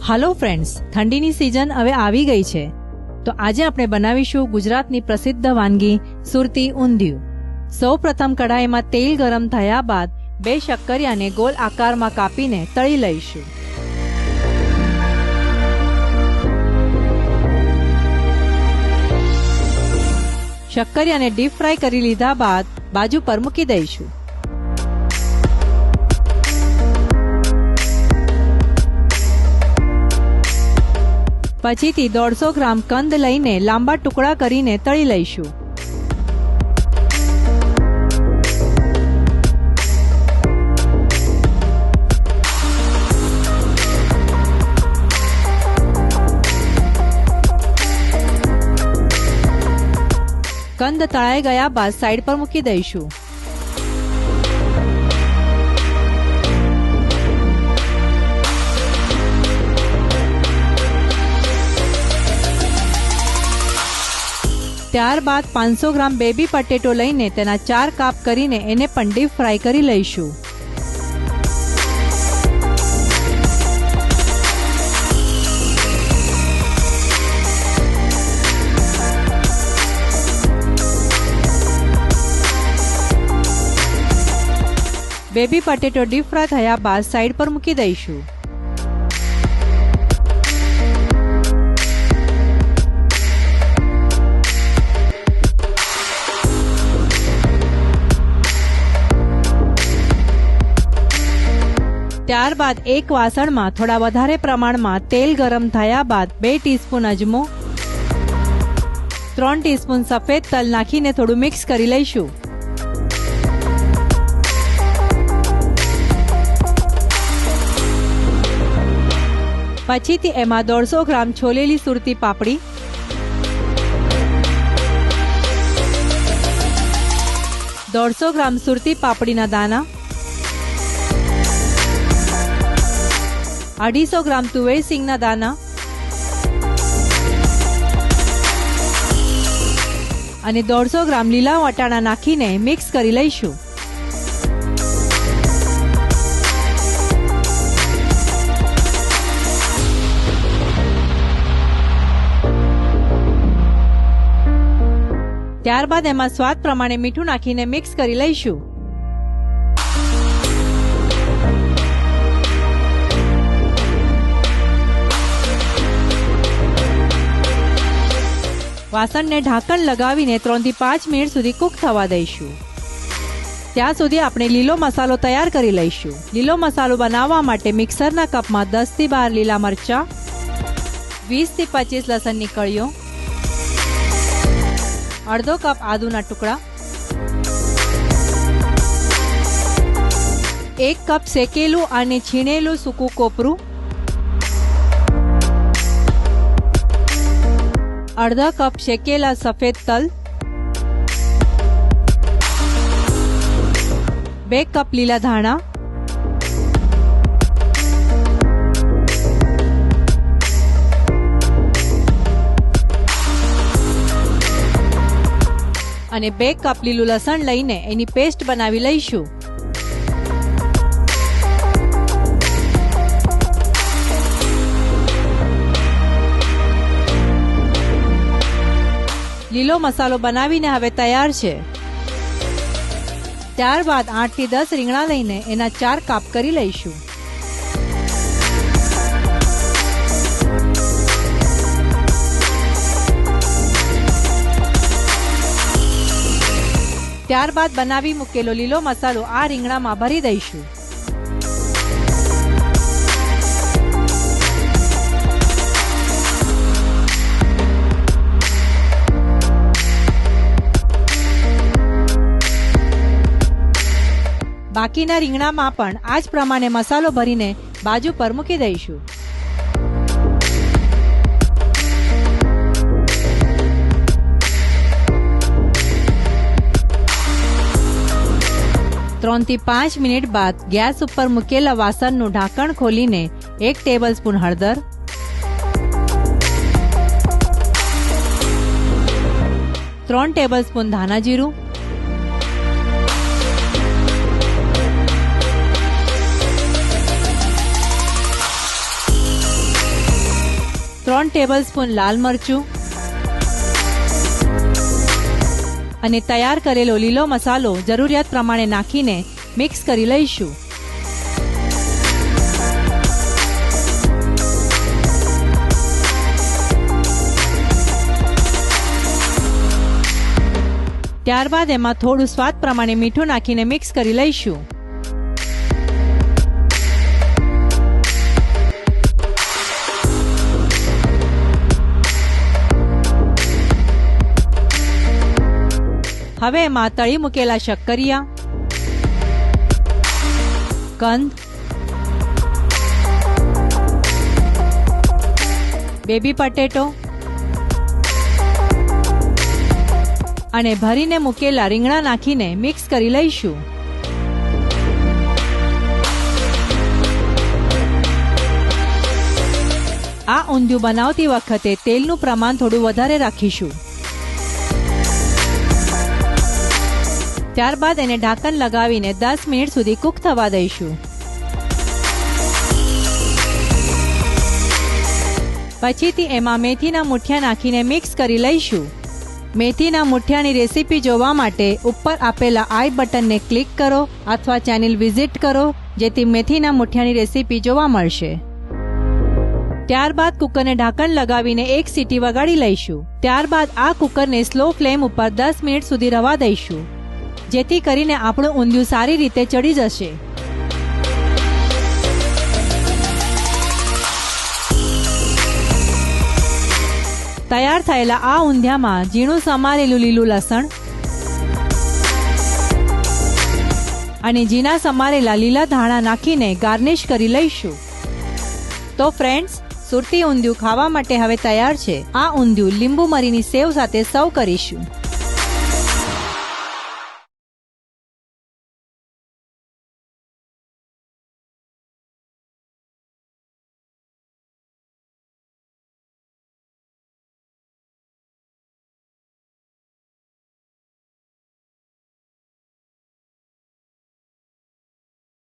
હાલો friends, ઠંડીની season હવે આવી ગઈ છે, તો આજે આપણે બનાવીશું ગુજરાતની પ્રસિદ્ધ વાનગી સુરતી ઊંધિયું. સૌ પ્રથમ કઢાઈમાં તેલ ગરમ થયા બાદ 2 શક્કરિયાને ગોળ આકારમાં કાપીને તળી લઈશું. શક્કરિયાને ડીપ ફ્રાય કરી લીધા બાદ બાજુ પર મૂકી દઈશું. પછીથી 150 ગ્રામ કંદ લઈને લાંબા ટુકડા કરીને તળી લઈશું. કંદ તળાઈ ગયા બાદ સાઈડ પર મૂકી દઈશું. ત્યારબાદ 500 ગ્રામ બેબી પટેટો લઈને તેના 4 કાપ કરીને એને પણ ડીપ ફ્રાય કરી લઈશું. બેબી પટેટો ડીપ ફ્રાય થયા બાદ સાઈડ પર મૂકી દઈશું. ત્યારબાદ એક વાસણમાં થોડા વધારે પ્રમાણમાં તેલ ગરમ થયા બાદ 2 ટીસ્પૂન અજમો, 3 ટીસ્પૂન સફેદ તલ નાખીને થોડું મિક્સ કરી લઈશું. પછીથી એમાં 150 ગ્રામ છોલેલી સુરતી પાપડી, 150 ગ્રામ સુરતી પાપડીના દાણા, 250 ગ્રામ તુવેર સિંગના દાણા અને 150 ગ્રામ લીલા વટાણા નાખીને મિક્સ કરી લઈશું. ત્યારબાદ એમાં સ્વાદ પ્રમાણે મીઠું નાખીને મિક્સ કરી લઈશું. વાસણને ઢાંકણ લગાવીને 3 થી 5 મિનિટ સુધી કૂક થવા દઈશું. ત્યાં સુધી આપણે લીલો મસાલો તૈયાર કરી લઈશું. લીલો મસાલો બનાવવા માટે મિક્સરના કપમાં 10 થી 12 લીલા મરચા, 20 થી 25 લસણની કળીઓ, અડધો કપ આદુના ટુકડા, 1 કપ શેકેલું અને છીણેલું સૂકું કોપરું, અડધા કપ શેકેલા સફેદ તલ, 2 કપ લીલા ધાણા, અને 2 કપ લીલું લસણ લઈને એની પેસ્ટ બનાવી લઈશું. લીલો મસાલો બનાવીને હવે તૈયાર છે. ત્યારબાદ 8 થી 10 રીંગણા લઈને એના 4 કાપ કરી લઈશું. ત્યારબાદ બનાવી મૂકેલો લીલો મસાલો આ રીંગણામાં ભરી દઈશું. બાકીના રીંગણામાં પણ આ જ પ્રમાણે મસાલો ભરીને બાજુ પર મૂકી દઈશું. ત્રણ થી 5 મિનિટ બાદ ગેસ ઉપર મૂકેલા વાસણનું ઢાંકણ ખોલીને 1 ટેબલસ્પૂન હળદર, 3 ટેબલસ્પૂન ધાણા જીરું, 3 ટેબલસ્પૂન લાલ મરચું અને તૈયાર કરેલો લીલો મસાલો જરૂરિયાત પ્રમાણે નાખીને મિક્સ કરી લઈશું. ત્યારબાદ એમાં થોડું સ્વાદ પ્રમાણે મીઠું નાખીને મિક્સ કરી લઈશું. હવે એમાં તળી મૂકેલા શક્કરિયા, કંદ, બેબી પટેટો અને ભરીને મૂકેલા રીંગણા નાખીને મિક્સ કરી લઈશું. આ ઊંધિયું બનાવતી વખતે તેલનું પ્રમાણ થોડું વધારે રાખીશું. ત્યારબાદ એને ઢાંકણ લગાવીને 10 મિનિટ સુધી કૂક થવા દઈશું. પછીથી એમાં મેથીના મુઠિયા નાખીને મિક્સ કરી લઈશું. મેથીના મુઠિયાની રેસીપી જોવા માટે ઉપર આપેલા આઈ બટનને ક્લિક કરો અથવા ચેનલ વિઝિટ કરો, જેથી મેથીના મુઠિયાની રેસીપી જોવા મળશે. ત્યારબાદ કુકરને ઢાંકણ લગાવીને 1 સીટી વગાડી લઈશું. ત્યારબાદ આ કુકરને સ્લો ફ્લેમ ઉપર 10 મિનિટ સુધી રવા દઈશું, જેથી કરીને આપણું ઊંધિયું સારી રીતે ચડી જશે. તૈયાર થયેલા આ ઊંધિયામાં ઝીણું સમારેલું લીલું લસણ અને ઝીણા સમારેલા લીલા ધાણા નાખીને ગાર્નિશ કરી લઈશું. તો ફ્રેન્ડ્સ, સુરતી ઊંધિયું ખાવા માટે હવે તૈયાર છે. આ ઊંધિયું લીંબુ મરીની સેવ સાથે સર્વ કરીશું.